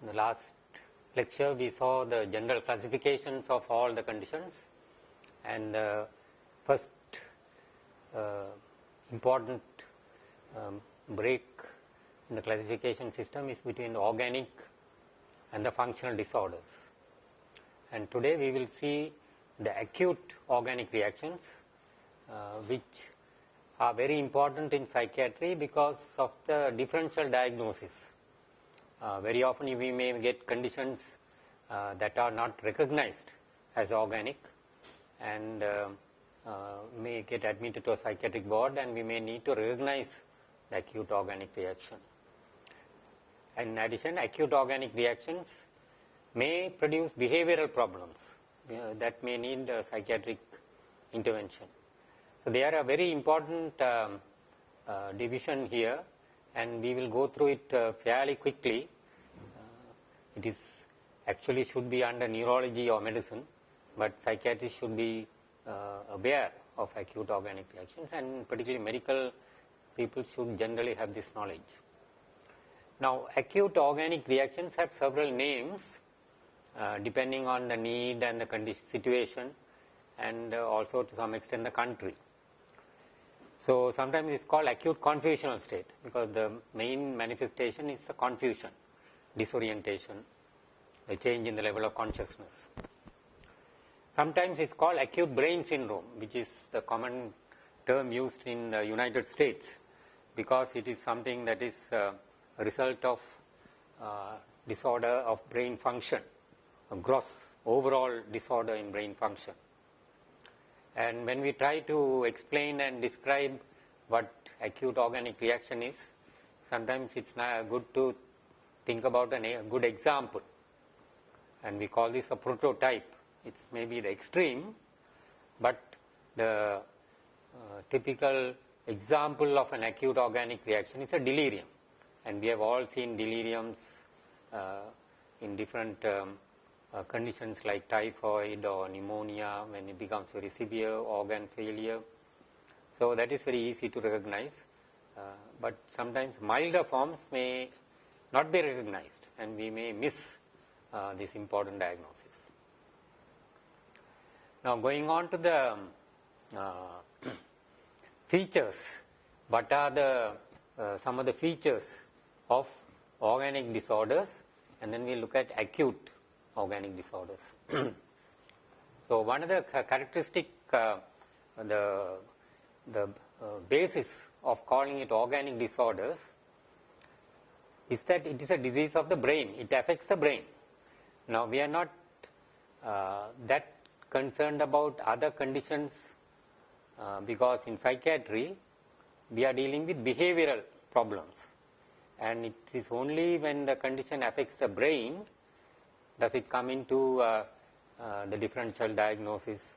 In the last lecture we saw the general classifications of all the conditions, and the first important break in the classification system is between the organic and the functional disorders. And today we will see the acute organic reactions, which are very important in psychiatry because of the differential diagnosis. Very often we may get conditions that are not recognized as organic, and may get admitted to a psychiatric ward, and we may need to recognize the acute organic reaction. In addition, acute organic reactions may produce behavioral problems that may need psychiatric intervention. So they are a very important division here, and we will go through it fairly quickly. It is actually should be under neurology or medicine, but psychiatrists should be aware of acute organic reactions, and particularly medical people should generally have this knowledge. Now, acute organic reactions have several names depending on the need and the situation, and also to some extent the country. So sometimes it's called acute confusional state because the main manifestation is the confusion, disorientation, a change in the level of consciousness. Sometimes it's called acute brain syndrome, which is the common term used in the United States because it is something that is a result of disorder of brain function, a gross overall disorder in brain function. And when we try to explain and describe what acute organic reaction is, sometimes it's not good to think about a good example, and we call this a prototype. It's maybe the extreme, but the typical example of an acute organic reaction is a delirium, and we have all seen deliriums in different conditions like typhoid or pneumonia when it becomes very severe, organ failure. So that is very easy to recognize, but sometimes milder forms may not be recognized, and we may miss this important diagnosis. Now, going on to the features, what are the some of the features of organic disorders, and then we look at acute organic disorders. So one of the characteristic, the basis of calling it organic disorders is that it is a disease of the brain. It affects the brain. Now we are not that concerned about other conditions because in psychiatry we are dealing with behavioral problems, and it is only when the condition affects the brain does it come into the differential diagnosis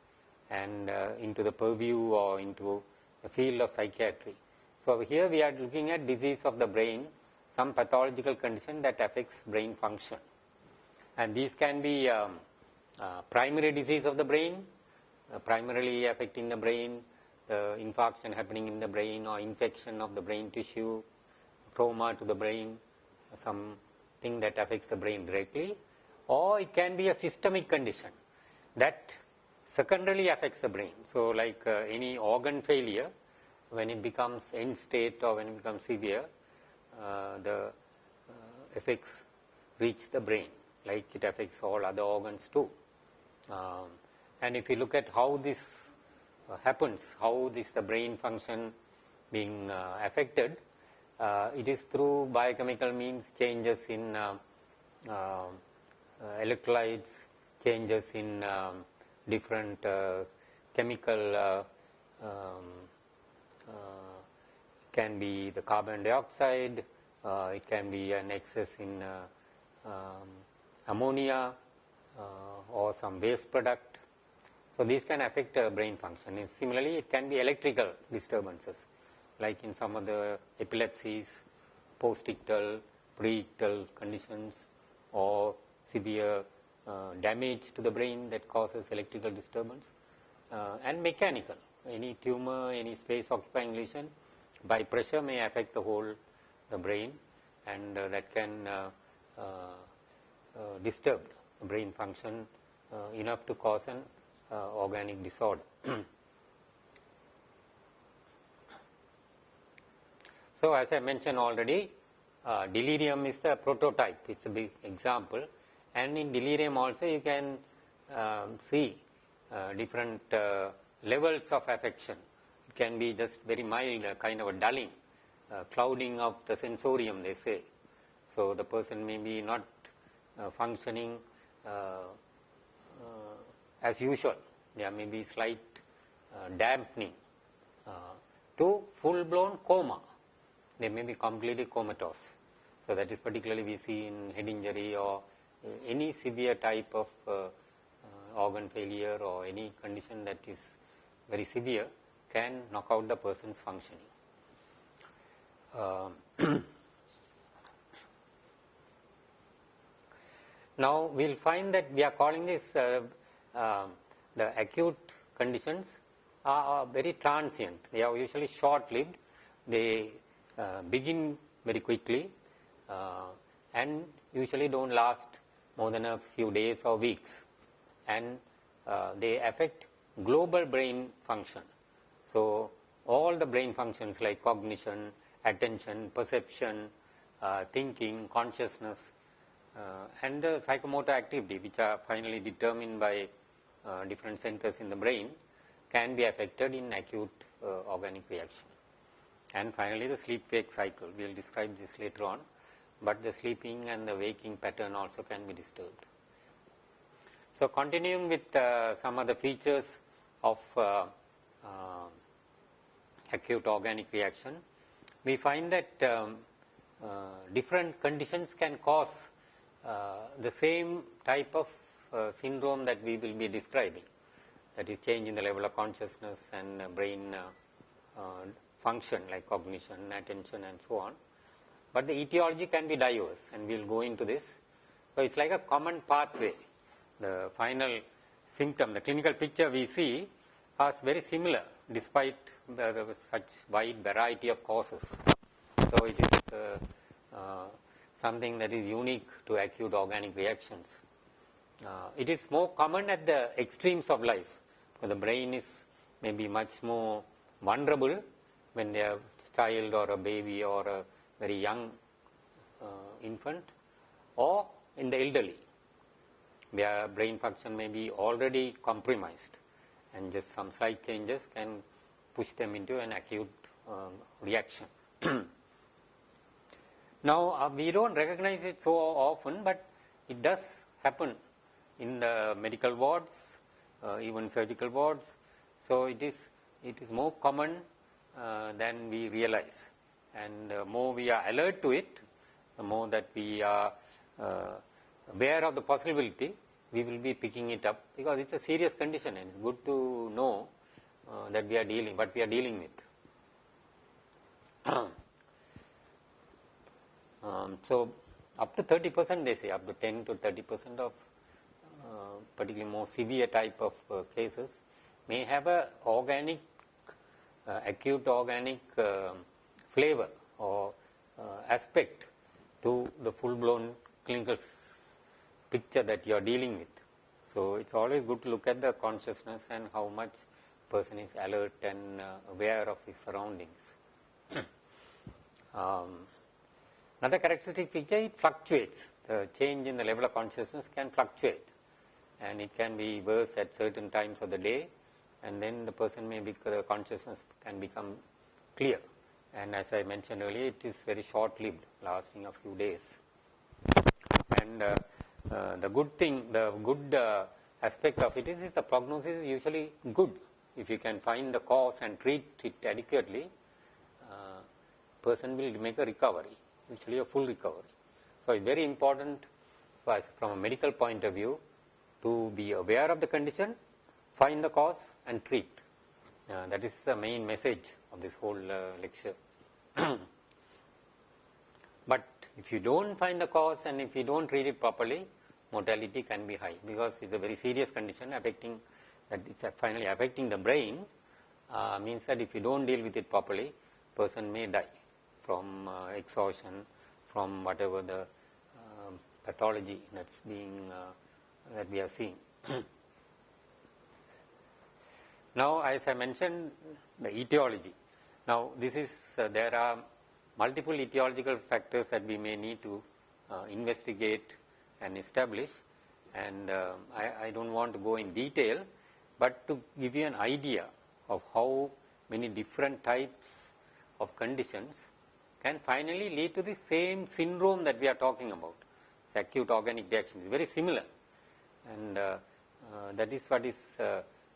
and into the purview or into the field of psychiatry. So here we are looking at disease of the brain, some pathological condition that affects brain function, and these can be primary disease of the brain, primarily affecting the brain, infarction happening in the brain or infection of the brain tissue, trauma to the brain, something that affects the brain directly, or it can be a systemic condition that secondarily affects the brain. So like any organ failure, when it becomes end state or when it becomes severe, the effects reach the brain, like it affects all other organs too. And if you look at how this happens, how the brain function being affected, it is through biochemical means, changes in electrolytes, changes in different chemical, can be the carbon dioxide, it can be an excess in ammonia or some waste product. So these can affect brain function. And similarly, it can be electrical disturbances, like in some of the epilepsies, post-ictal, pre-ictal conditions, or severe damage to the brain that causes electrical disturbance, and mechanical. Any tumor, any space occupying lesion by pressure may affect the brain, and that can disturbed brain function enough to cause an organic disorder. So, as I mentioned already, delirium is the prototype, it's a big example, and in delirium also you can see different levels of affection. It can be just very mild, kind of a dulling, clouding of the sensorium, they say. So, the person may be not functioning as usual. There may be slight dampening to full-blown coma. They may be completely comatose. So, that is particularly we see in head injury or any severe type of organ failure or any condition that is very severe can knock out the person's functioning. Now, we will find that we are calling this the acute conditions are very transient. They are usually short-lived. They begin very quickly and usually don't last more than a few days or weeks, and they affect global brain function. So, all the brain functions like cognition, attention, perception, thinking, consciousness, and the psychomotor activity, which are finally determined by different centers in the brain, can be affected in acute organic reaction. And finally, the sleep-wake cycle. We will describe this later on, but the sleeping and the waking pattern also can be disturbed. So, continuing with some of the features of acute organic reaction, we find that different conditions can cause the same type of syndrome that we will be describing, that is change in the level of consciousness and brain function like cognition, attention and so on. But the etiology can be diverse, and we will go into this. So, it is like a common pathway. The final symptom, the clinical picture we see are very similar despite such wide variety of causes. So, it is something that is unique to acute organic reactions. It is more common at the extremes of life, because the brain is maybe much more vulnerable when they are a child or a baby or a very young infant, or in the elderly, where brain function may be already compromised, and just some slight changes can push them into an acute reaction. Now, we don't recognize it so often, but it does happen in the medical wards, even surgical wards. So, it is more common than we realize, and the more we are alert to it, the more that we are aware of the possibility, we will be picking it up, because it's a serious condition and it's good to know that we are dealing, what we are dealing with. So, up to 30%, they say, up to 10 to 30% of particularly more severe type of cases may have a organic, acute organic flavor or aspect to the full-blown clinical picture that you are dealing with. So, it's always good to look at the consciousness and how much person is alert and aware of his surroundings. Another characteristic feature, it fluctuates. The change in the level of consciousness can fluctuate, and it can be worse at certain times of the day, and then the person may be, the consciousness can become clear. And as I mentioned earlier, it is very short-lived, lasting a few days. And the good thing, the good aspect of it is the prognosis is usually good. If you can find the cause and treat it adequately, person will make a recovery, usually a full recovery. So, it's very important from a medical point of view to be aware of the condition, find the cause and treat. That is the main message of this whole lecture. But if you don't find the cause and if you don't treat it properly, mortality can be high, because it's a very serious condition affecting, that it's finally affecting the brain, means that if you don't deal with it properly, person may die from exhaustion, from whatever the pathology that's being that we are seeing. Now, as I mentioned, the etiology. Now, this is there are multiple etiological factors that we may need to investigate and establish, and I don't want to go in detail, but to give you an idea of how many different types of conditions can finally lead to the same syndrome that we are talking about. It's acute organic reaction is very similar, and that is what is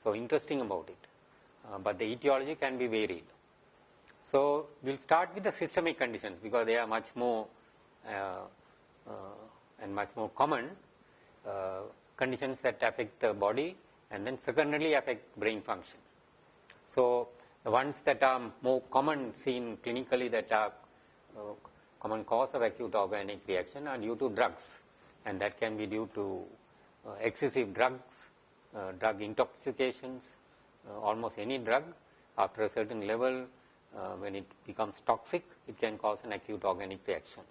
so interesting about it. But the etiology can be varied. So we'll start with the systemic conditions because they are much more and much more common conditions that affect the body and then secondarily affect brain function. So the ones that are more common seen clinically that are common cause of acute organic reaction are due to drugs, and that can be due to excessive drugs, drug intoxications, almost any drug after a certain level when it becomes toxic, it can cause an acute organic reaction.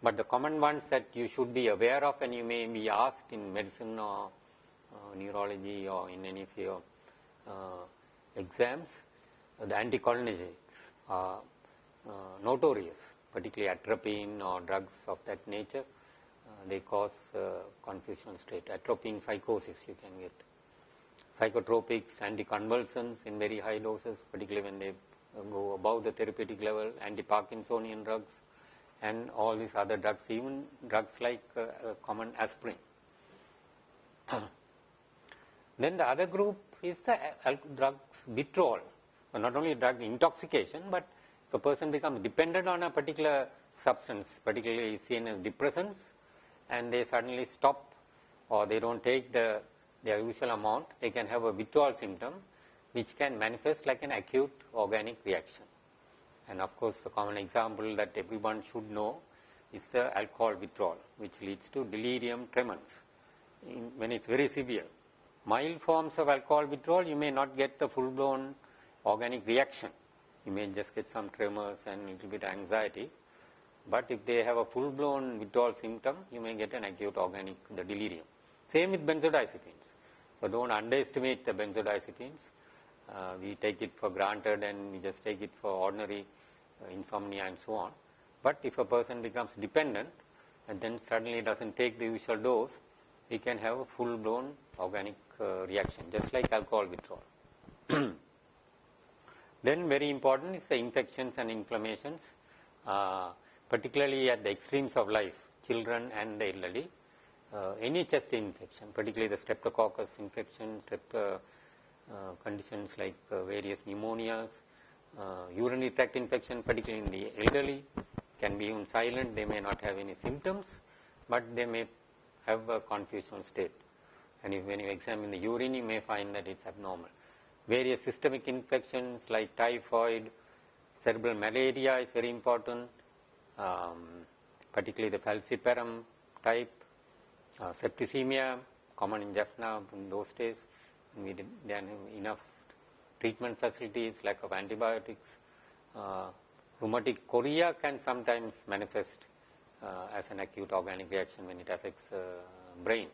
But the common ones that you should be aware of, and you may be asked in medicine or neurology or in any of your exams, the anticholinergics are notorious, particularly atropine or drugs of that nature. They cause confusional state. Atropine psychosis you can get. Psychotropics, anticonvulsants in very high doses, particularly when they go above the therapeutic level, anti-Parkinsonian drugs, and all these other drugs, even drugs like common aspirin. Then the other group is the drugs withdrawal. So not only drug intoxication, but if a person becomes dependent on a particular substance, particularly seen as depressants, and they suddenly stop or they don't take their usual amount, they can have a withdrawal symptom which can manifest like an acute organic reaction. And of course, the common example that everyone should know is the alcohol withdrawal, which leads to delirium tremens when it's very severe. Mild forms of alcohol withdrawal, you may not get the full-blown organic reaction. You may just get some tremors and a little bit anxiety. But if they have a full-blown withdrawal symptom, you may get an acute organic, the delirium. Same with benzodiazepines. So don't underestimate the benzodiazepines. We take it for granted and we just take it for ordinary insomnia and so on. But if a person becomes dependent and then suddenly doesn't take the usual dose, he can have a full-blown organic reaction, just like alcohol withdrawal. Then very important is the infections and inflammations, particularly at the extremes of life, children and the elderly. Any chest infection, particularly the streptococcus infection, conditions like various pneumonias, urinary tract infection, particularly in the elderly, can be even silent. They may not have any symptoms, but they may have a confusional state. And when you examine the urine, you may find that it's abnormal. Various systemic infections like typhoid, cerebral malaria is very important, particularly the falciparum type, septicemia, common in Jaffna in those days. We didn't have enough treatment facilities, lack of antibiotics. Rheumatic chorea can sometimes manifest as an acute organic reaction when it affects brain.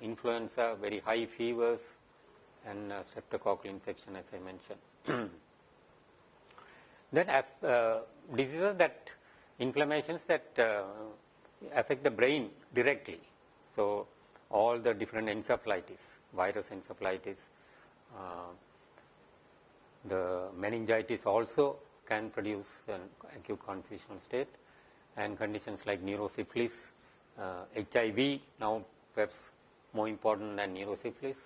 Influenza, very high fevers, and streptococcal infection, as I mentioned. Then diseases that, inflammations that affect the brain directly. So all the different encephalitis, virus encephalitis, the meningitis also can produce an acute confusional state, and conditions like neurosyphilis, HIV, now perhaps more important than neurosyphilis.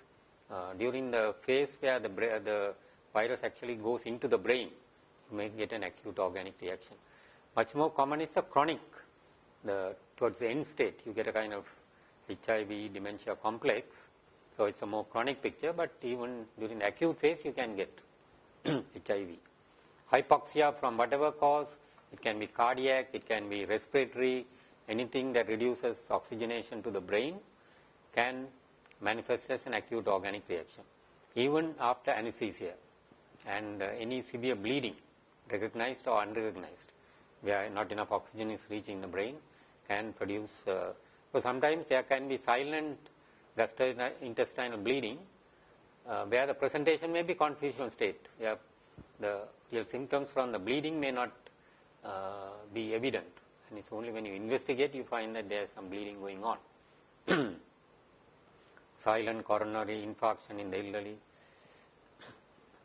During the phase where the virus actually goes into the brain, you may get an acute organic reaction. Much more common is the chronic, towards the end state, you get a kind of HIV dementia complex. So it's a more chronic picture, but even during the acute phase, you can get HIV. Hypoxia from whatever cause, it can be cardiac, it can be respiratory, anything that reduces oxygenation to the brain can manifest as an acute organic reaction. Even after anesthesia and any severe bleeding, recognized or unrecognized, where not enough oxygen is reaching the brain, can produce, so sometimes there can be silent gastrointestinal bleeding where the presentation may be confusional state. The real symptoms from the bleeding may not be evident, and it's only when you investigate you find that there's some bleeding going on. Silent coronary infarction in the elderly.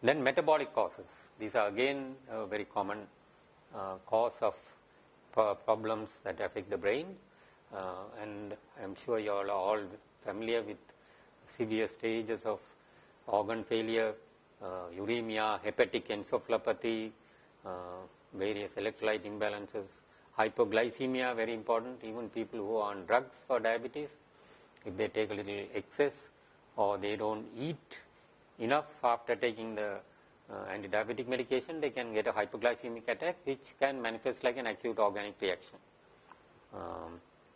Then metabolic causes. These are again a very common cause of problems that affect the brain, and I'm sure you all are all familiar with severe stages of organ failure, uremia, hepatic encephalopathy, various electrolyte imbalances, hypoglycemia, very important. Even people who are on drugs for diabetes, if they take a little excess or they don't eat enough after taking the anti-diabetic medication, they can get a hypoglycemic attack, which can manifest like an acute organic reaction.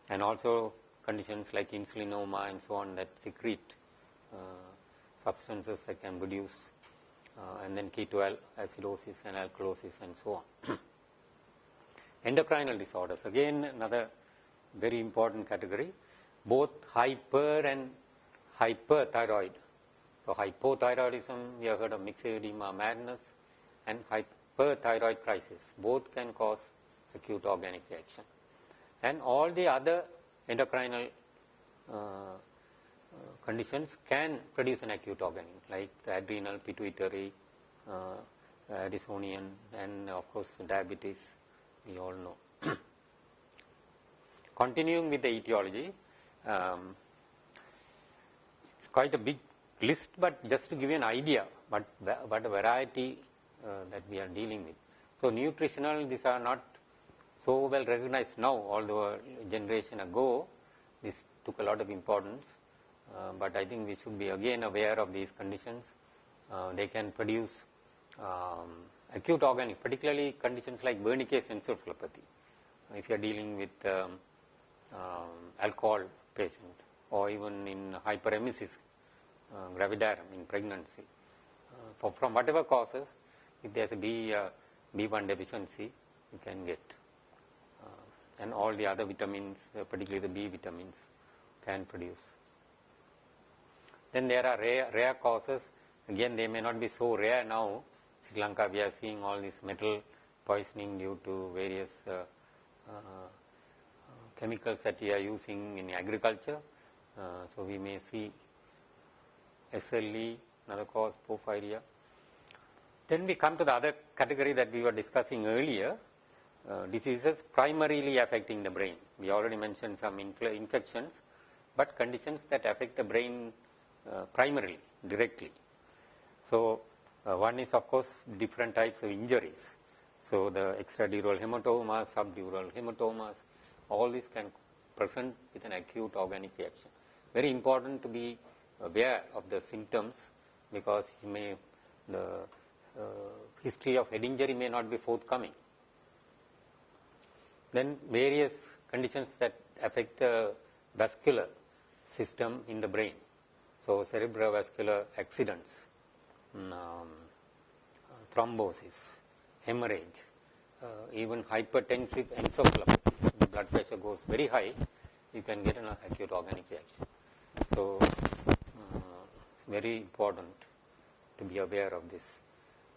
And also conditions like insulinoma and so on that secrete substances that can produce, and then ketoacidosis and alkalosis and so on. Endocrinal disorders, again another very important category, both hyper and hyperthyroid. So hypothyroidism, we have heard of myxedema madness, and hyperthyroid crisis, both can cause acute organic reaction. And all the other endocrinal conditions can produce an acute organic, like the adrenal, pituitary, Addisonian, and of course diabetes, we all know. Continuing with the etiology, it's quite a big list, but just to give you an idea what a variety that we are dealing with. So nutritional, these are not so well recognized now, although a generation ago this took a lot of importance, but I think we should be again aware of these conditions. They can produce acute organic, particularly conditions like Wernicke's encephalopathy. If you are dealing with alcohol patient, or even in hyperemesis gravidarum in pregnancy, from whatever causes, if there's a B1 deficiency, you can get, and all the other vitamins, particularly the B vitamins, can produce. Then there are rare causes. Again, they may not be so rare now. Sri Lanka, we are seeing all this metal poisoning due to various chemicals that we are using in agriculture. So we may see SLE, another cause, porphyria. Then we come to the other category that we were discussing earlier, diseases primarily affecting the brain. We already mentioned some infections, but conditions that affect the brain primarily, directly. So one is of course different types of injuries. So the extradural hematomas, subdural hematomas, all these can present with an acute organic reaction. Very important to be aware of the symptoms, because the history of head injury may not be forthcoming. Then various conditions that affect the vascular system in the brain. So cerebrovascular accidents, thrombosis, hemorrhage, even hypertensive encephalopathy. If the blood pressure goes very high, you can get an acute organic reaction. So it's very important to be aware of this.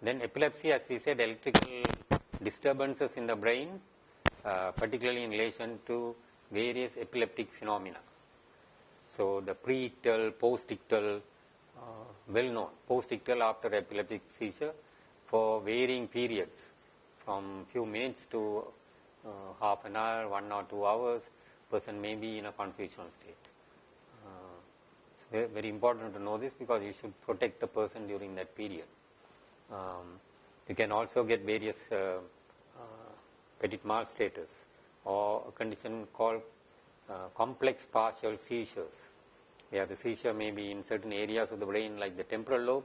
Then epilepsy, as we said, electrical disturbances in the brain, particularly in relation to various epileptic phenomena. So the pre-ictal, post-ictal, well known, post-ictal after epileptic seizure for varying periods, from few minutes to half an hour, 1 or 2 hours, person may be in a confusional state. It's very important to know this, because you should protect the person during that period. You can also get various petit mal status, or a condition called complex partial seizures, where the seizure may be in certain areas of the brain like the temporal lobe.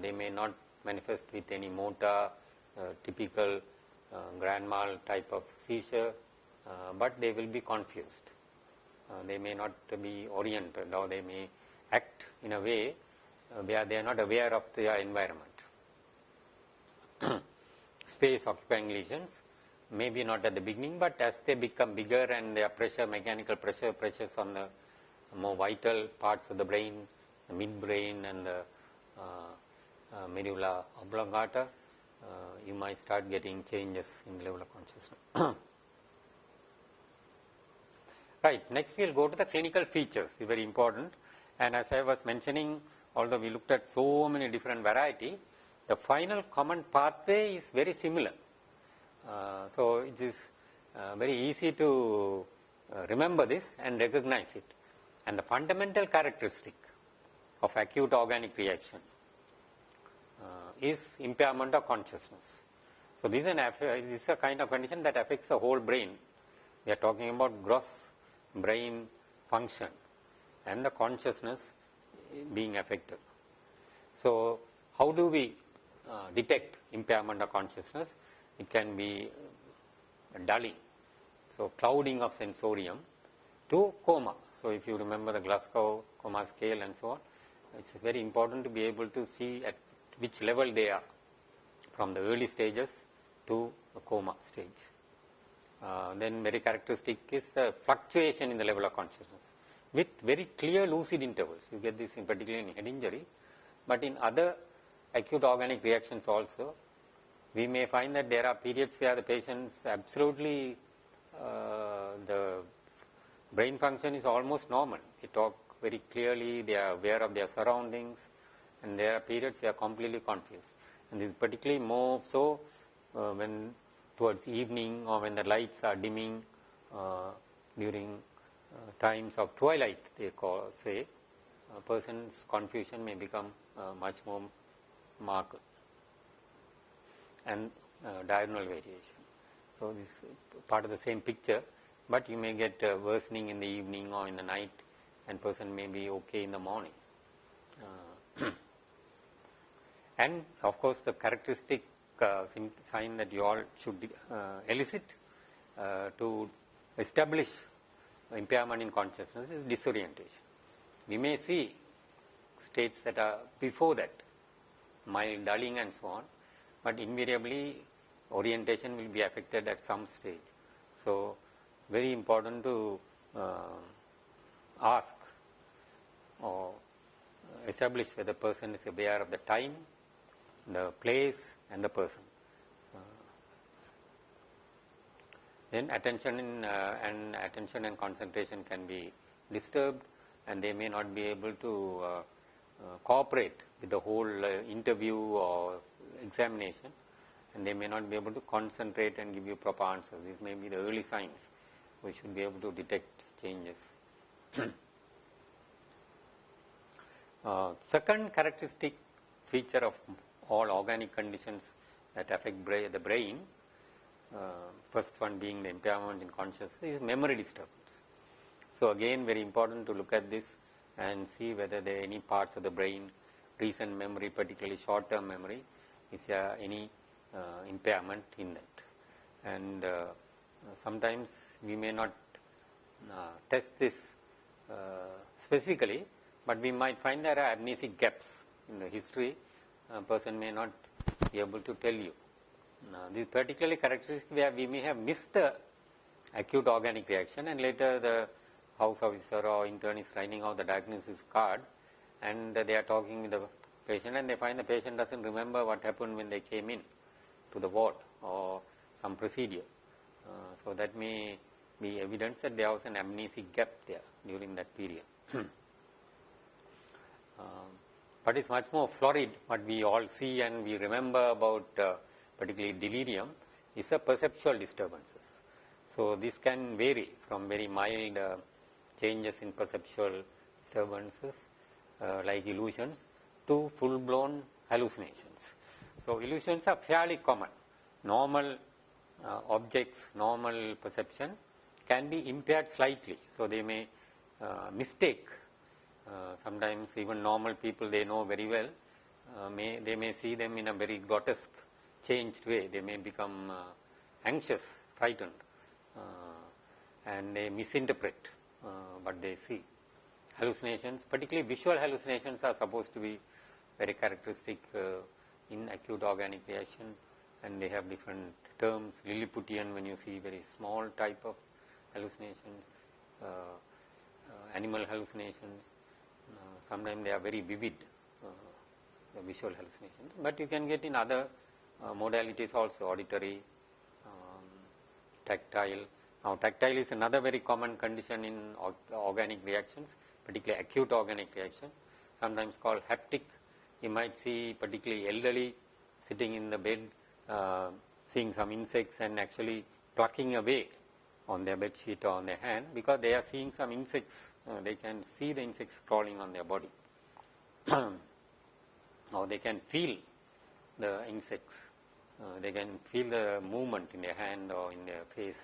They may not manifest with any motor, typical grand mal type of seizure, but they will be confused. They may not be oriented, or they may act in a way where they are not aware of their environment. Space occupying lesions, maybe not at the beginning, but as they become bigger and their pressure, mechanical pressures on the more vital parts of the brain, the midbrain and the medulla oblongata, you might start getting changes in the level of consciousness. Right, next we will go to the clinical features, very important. And as I was mentioning, although we looked at so many different variety, the final common pathway is very similar. So it is very easy to remember this and recognize it. And the fundamental characteristic of acute organic reaction is impairment of consciousness. So this is a kind of condition that affects the whole brain. We are talking about gross brain function and the consciousness being affected. So how do we detect impairment of consciousness? It can be dulling, so clouding of sensorium, to coma. So if you remember the Glasgow coma scale and so on, it's very important to be able to see at which level they are from the early stages to the coma stage. Then very characteristic is the fluctuation in the level of consciousness with very clear lucid intervals. You get this in particular in head injury, but in other acute organic reactions also, we may find that there are periods where the patients absolutely, the brain function is almost normal. They talk very clearly, they are aware of their surroundings, and there are periods they are completely confused. And this is particularly more so when towards evening or when the lights are dimming during times of twilight, they say, a person's confusion may become much more marked. And diurnal variation. So this is part of the same picture, but you may get worsening in the evening or in the night, and person may be okay in the morning. And of course the characteristic sign that you all should elicit to establish impairment in consciousness is disorientation. We may see states that are before that, mild dulling and so on, but invariably orientation will be affected at some stage. So very important to ask or establish whether the person is aware of the time, the place and the person. Then attention and concentration can be disturbed, and they may not be able to cooperate with the whole interview or examination, and they may not be able to concentrate and give you proper answers. These may be the early signs. We should be able to detect changes. Second characteristic feature of all organic conditions that affect the brain, first one being the impairment in consciousness, is memory disturbance. So again, very important to look at this and see whether there are any parts of the brain, recent memory, particularly short-term memory, is there any impairment in that. And sometimes we may not test this specifically, but we might find there are amnesic gaps in the history. A person may not be able to tell you. This particularly characteristic where we may have missed the acute organic reaction, and later the house officer or intern is writing out the diagnosis card, and they are talking with the patient, and they find the patient doesn't remember what happened when they came in to the ward or some procedure. So that may be evidence that there was an amnesic gap there during that period. But it's much more florid. What we all see and we remember about particularly delirium is the perceptual disturbances. So this can vary from very mild changes in perceptual disturbances like illusions to full-blown hallucinations. So illusions are fairly common. Normal objects, normal perception can be impaired slightly. So they may mistake. Sometimes even normal people they know very well, they may see them in a very grotesque, changed way. They may become anxious, frightened, and they misinterpret what they see. Hallucinations, particularly visual hallucinations, are supposed to be very characteristic in acute organic reaction, and they have different terms. Lilliputian, when you see very small type of hallucinations, animal hallucinations, sometimes they are very vivid, the visual hallucinations, but you can get in other modalities also, auditory, tactile. Now tactile is another very common condition in organic reactions, particularly acute organic reaction, sometimes called haptic. You might see particularly elderly sitting in the bed, seeing some insects and actually plucking away on their bed sheet or on their hand, because they are seeing some insects. They can see the insects crawling on their body or they can feel the insects. They can feel the movement in their hand or in their face.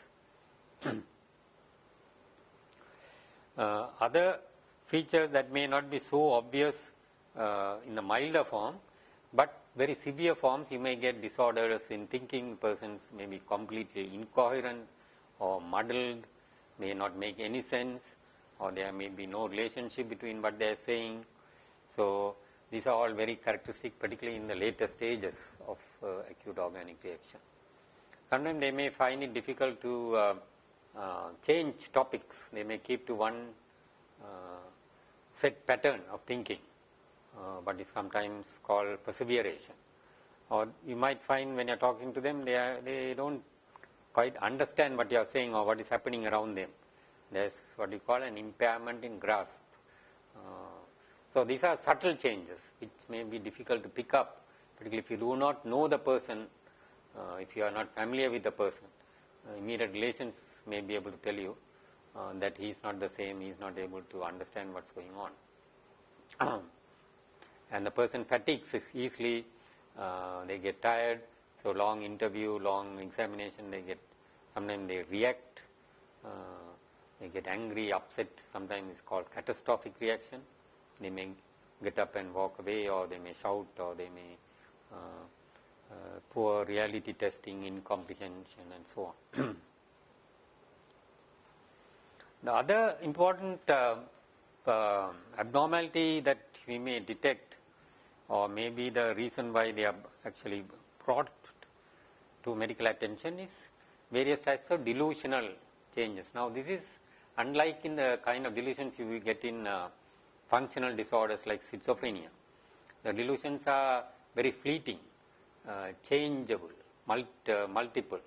Other features that may not be so obvious in the milder form, but very severe forms, you may get disorders in thinking. Persons may be completely incoherent or muddled, may not make any sense, or there may be no relationship between what they are saying. So these are all very characteristic, particularly in the later stages of acute organic reaction. Sometimes they may find it difficult to change topics. They may keep to one set pattern of thinking, what is sometimes called perseveration. Or you might find when you are talking to them, they don't quite understand what you are saying or what is happening around them. There is what you call an impairment in grasp. So these are subtle changes which may be difficult to pick up, particularly if you do not know the person, if you are not familiar with the person. Immediate relations may be able to tell you that he is not the same, he is not able to understand what is going on. And the person fatigues easily, they get tired, so long interview, long examination, sometimes they react, they get angry, upset, sometimes it's called catastrophic reaction. They may get up and walk away, or they may shout, or they may poor reality testing, incomprehension, and so on. The other important abnormality that we may detect, or maybe the reason why they are actually brought to medical attention, is various types of delusional changes. Now this is unlike in the kind of delusions you will get in functional disorders like schizophrenia. The delusions are very fleeting, changeable, multiple.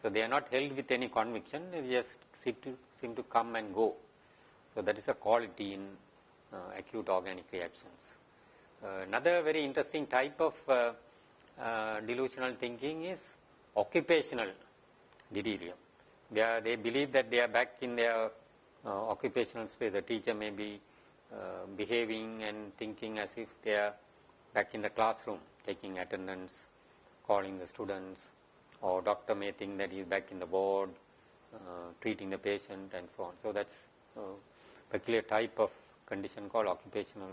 So they are not held with any conviction, they just seem to come and go. So that is a quality in acute organic reactions. Another very interesting type of delusional thinking is occupational delirium. They believe that they are back in their occupational space. A teacher may be behaving and thinking as if they are back in the classroom, taking attendance, calling the students, or doctor may think that he is back in the ward, treating the patient, and so on. So that's a peculiar type of condition called occupational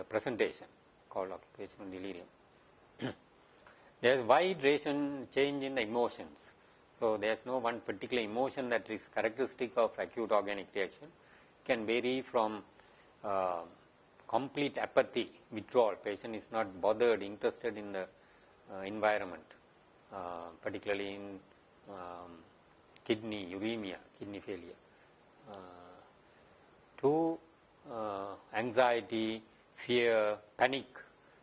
presentation, called occupational delirium. There is wide range change in the emotions. So there is no one particular emotion that is characteristic of acute organic reaction. It can vary from complete apathy, withdrawal, patient is not bothered, interested in the environment, particularly in kidney uremia, kidney failure, to anxiety, fear, panic.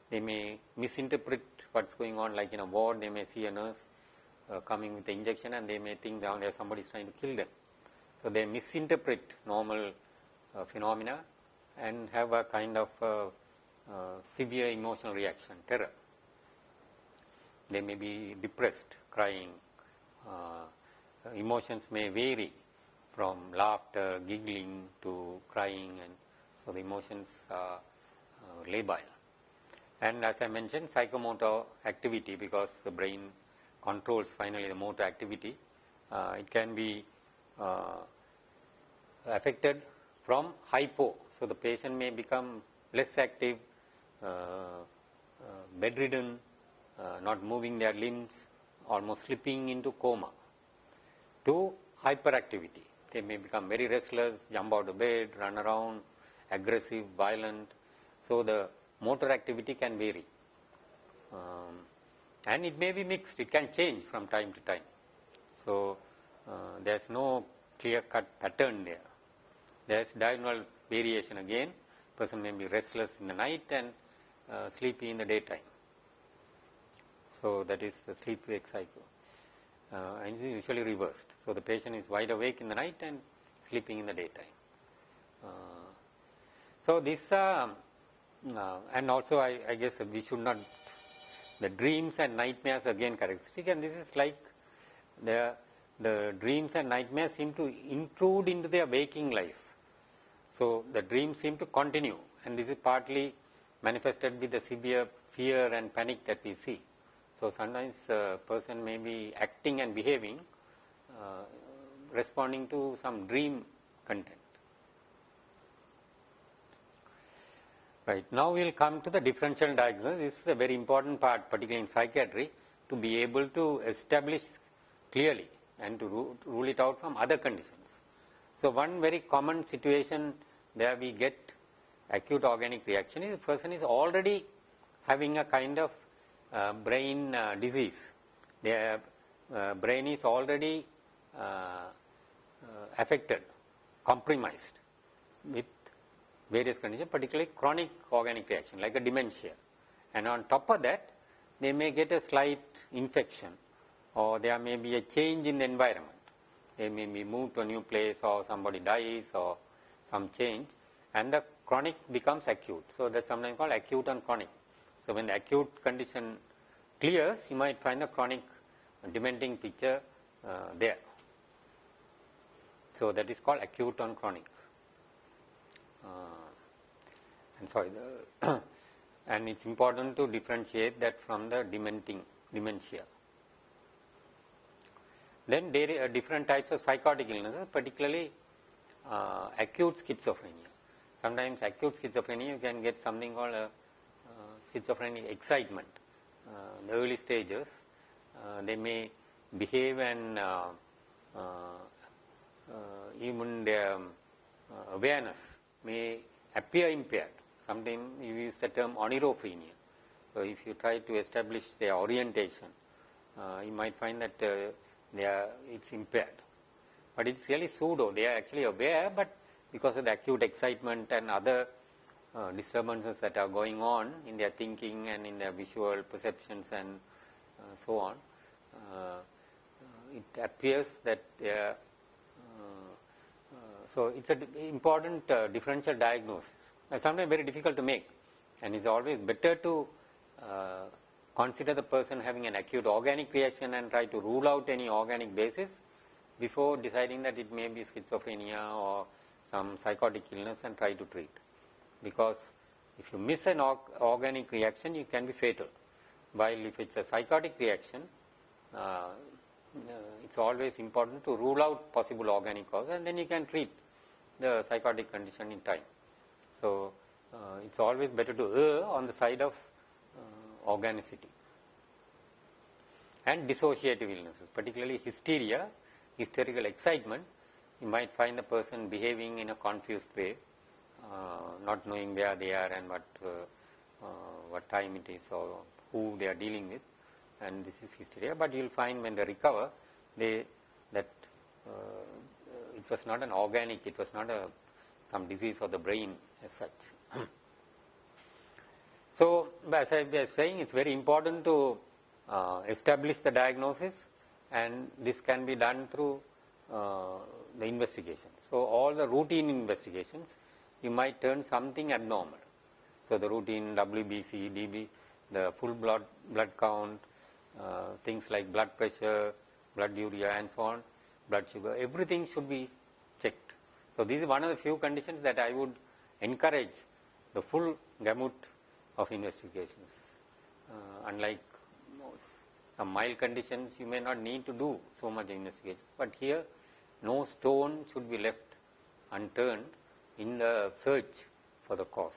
They may misinterpret what's going on, like in a ward they may see a nurse coming with the injection and they may think down there somebody is trying to kill them. So they misinterpret normal phenomena and have a kind of severe emotional reaction, terror. They may be depressed, crying. Emotions may vary from laughter, giggling to crying, and so the emotions are labile. And as I mentioned, psychomotor activity, because the brain controls finally the motor activity, it can be affected from hypo. So the patient may become less active, bedridden, not moving their limbs, almost slipping into coma, to hyperactivity. They may become very restless, jump out of bed, run around, aggressive, violent. So the motor activity can vary. and it may be mixed, it can change from time to time. So, there is no clear cut pattern there. There is diurnal variation again. Person may be restless in the night and sleepy in the daytime. So, that is the sleep-wake cycle, and it is usually reversed. So, the patient is wide awake in the night and sleeping in the daytime. So, this and also I guess we should not, the dreams and nightmares again characteristic, and this is like the dreams and nightmares seem to intrude into their waking life. So, the dreams seem to continue, and this is partly manifested with the severe fear and panic that we see. So, sometimes a person may be acting and behaving responding to some dream content. Right. Now, we will come to the differential diagnosis. This is a very important part, particularly in psychiatry, to be able to establish clearly and to rule it out from other conditions. So, one very common situation where we get acute organic reaction is the person is already having a kind of brain disease. Their brain is already affected, compromised with various conditions, particularly chronic organic reaction like a dementia, and on top of that they may get a slight infection, or there may be a change in the environment. They may be moved to a new place, or somebody dies, or some change, and the chronic becomes acute. So, that is sometimes called acute and chronic. So, when the acute condition clears, you might find the chronic dementing picture there. So, that is called acute and chronic. And it is important to differentiate that from the dementia. Then there are different types of psychotic illnesses, particularly acute schizophrenia. Sometimes acute schizophrenia you can get something called a schizophrenic excitement. The early stages, they may behave and even their awareness may appear impaired. Sometimes you use the term onirophrenia. So, if you try to establish their orientation, you might find that it's impaired. But it's really pseudo. They are actually aware, but because of the acute excitement and other disturbances that are going on in their thinking and in their visual perceptions and so on, it appears that they are. So, it's an important differential diagnosis. Sometimes very difficult to make, and it's always better to consider the person having an acute organic reaction and try to rule out any organic basis before deciding that it may be schizophrenia or some psychotic illness and try to treat. Because if you miss an organic reaction, it can be fatal. While if it's a psychotic reaction, it's always important to rule out possible organic cause, and then you can treat the psychotic condition in time. So, it's always better to err on the side of organicity. And dissociative illnesses, particularly hysteria, hysterical excitement, you might find the person behaving in a confused way, not knowing where they are and what time it is or who they are dealing with, and this is hysteria. But you will find when they recover, it was not an organic, it was not some disease of the brain as such. So, as I was saying, it is very important to establish the diagnosis, and this can be done through the investigation. So, all the routine investigations, you might turn something abnormal. So, the routine WBC, DB, the full blood count, things like blood pressure, blood urea and so on, blood sugar, everything should be checked. So, this is one of the few conditions that I would encourage the full gamut of investigations. Unlike some mild conditions, you may not need to do so much investigation, but here no stone should be left unturned in the search for the cause.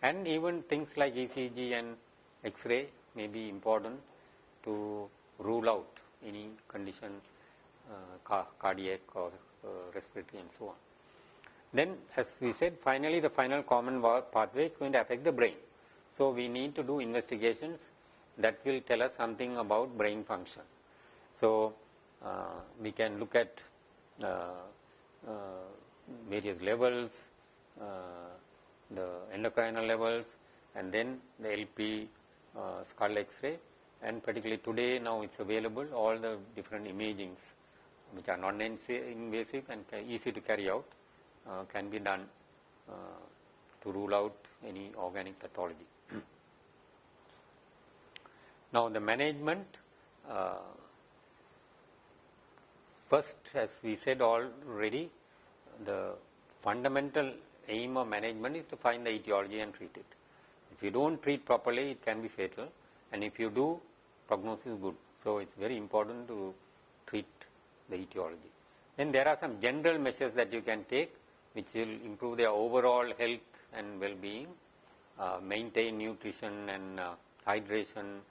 And even things like ECG and X-ray may be important to rule out any condition, cardiac or respiratory and so on. Then, as we said, finally the final common pathway is going to affect the brain. So, we need to do investigations that will tell us something about brain function. So, we can look at various levels, the endocrinal levels, and then the LP skull X-ray, and particularly today now it's available, all the different imagings which are non-invasive and easy to carry out can be done to rule out any organic pathology. Now the management, first, as we said already, the fundamental aim of management is to find the etiology and treat it. If you don't treat properly, it can be fatal, and if you do, prognosis is good. So it's very important to treat the etiology. Then there are some general measures that you can take which will improve their overall health and well-being, maintain nutrition and hydration,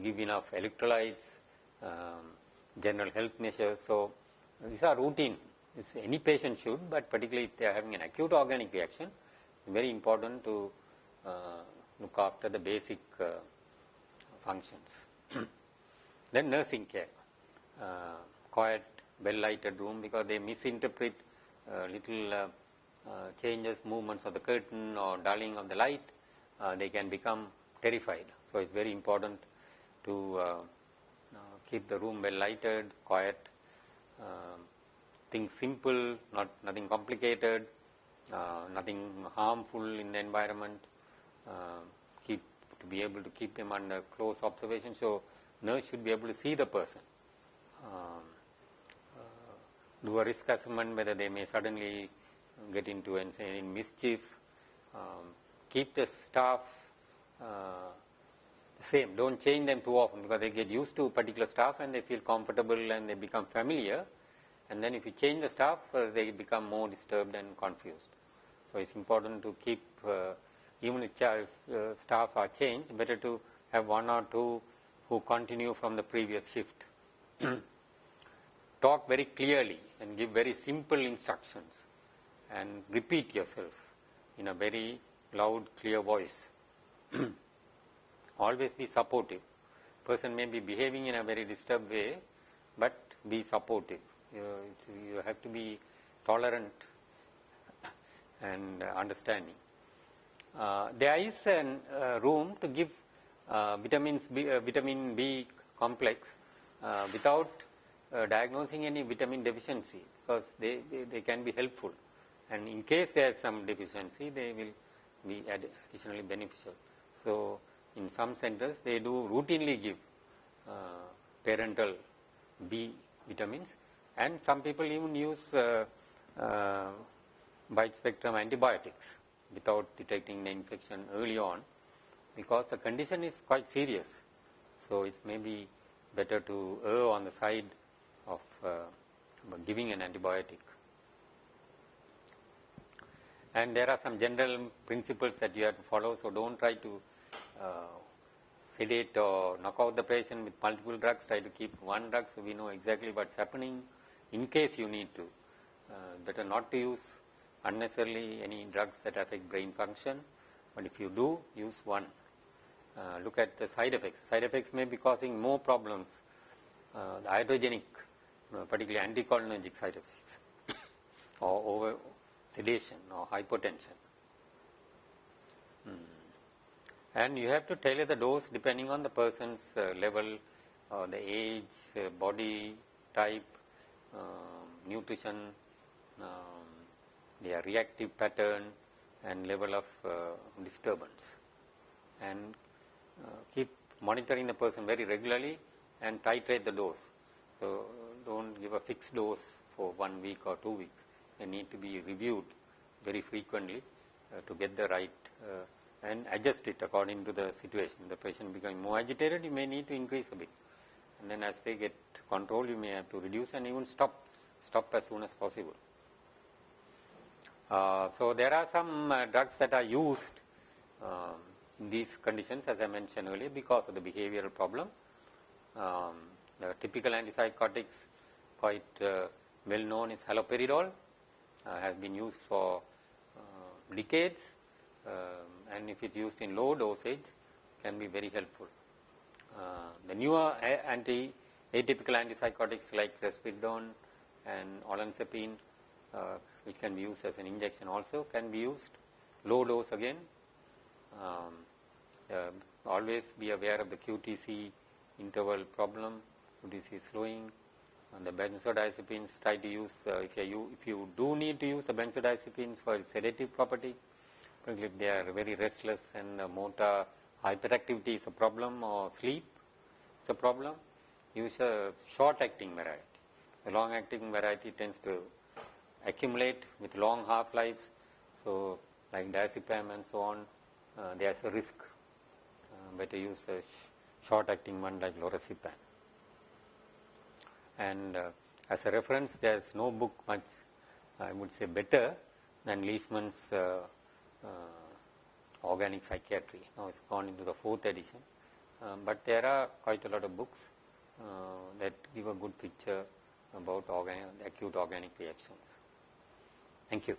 give enough electrolytes, general health measures. So these are routine. Any patient should, but particularly if they are having an acute organic reaction, it's very important to look after the basic functions. Then nursing care, quiet, well-lighted room, because they misinterpret little changes, movements of the curtain or dulling of the light, they can become terrified. So it's very important to keep the room well-lighted, quiet, things simple, nothing complicated, nothing harmful in the environment, to be able to keep them under close observation. So nurse should be able to see the person, do a risk assessment whether they may suddenly get into any mischief, keep the staff same, don't change them too often, because they get used to particular staff and they feel comfortable and they become familiar, and then if you change the staff, they become more disturbed and confused. So it's important to keep, even if staff are changed, better to have one or two who continue from the previous shift. Talk very clearly and give very simple instructions and repeat yourself in a very loud, clear voice. Always be supportive. Person may be behaving in a very disturbed way, but be supportive. You have to be tolerant and understanding. There is a room to give vitamin B complex without diagnosing any vitamin deficiency, because they can be helpful, and in case there is some deficiency, they will be additionally beneficial. So in some centers they do routinely give parental B vitamins, and some people even use wide spectrum antibiotics without detecting the infection early on, because the condition is quite serious. So it may be better to err on the side of giving an antibiotic. And there are some general principles that you have to follow, so don't try to sedate or knock out the patient with multiple drugs. Try to keep one drug so we know exactly what's happening in case you need to. Better not to use unnecessarily any drugs that affect brain function, but if you do, use one. Look at the side effects. Side effects may be causing more problems, the iatrogenic, particularly anticholinergic side effects, or over sedation or hypotension. And you have to tailor the dose depending on the person's level, the age, body type, nutrition, their reactive pattern and level of disturbance. And keep monitoring the person very regularly and titrate the dose. So don't give a fixed dose for 1 week or 2 weeks. They need to be reviewed very frequently to get the right and adjust it according to the situation. If the patient becoming more agitated, you may need to increase a bit, and then as they get control, you may have to reduce and even stop as soon as possible. So there are some drugs that are used in these conditions, as I mentioned earlier, because of the behavioral problem. The typical antipsychotics, quite well known, is haloperidol, has been used for decades, and if it's used in low dosage, can be very helpful. The newer atypical antipsychotics like risperidone and olanzapine, which can be used as an injection, also can be used. Low dose again. Always be aware of the QTC interval problem, QTC slowing. And the benzodiazepines, try to use, if you do need to use the benzodiazepines for sedative property, particularly if they are very restless and motor hyperactivity is a problem or sleep is a problem, use a short acting variety. The long acting variety tends to accumulate with long half lives, so like diazepam and so on, there is a risk. Better use a short acting one like lorazepam. And as a reference, there is no book much, I would say, better than Leishman's Organic Psychiatry. Now it's gone into the 4th edition, but there are quite a lot of books that give a good picture about acute organic reactions. Thank you.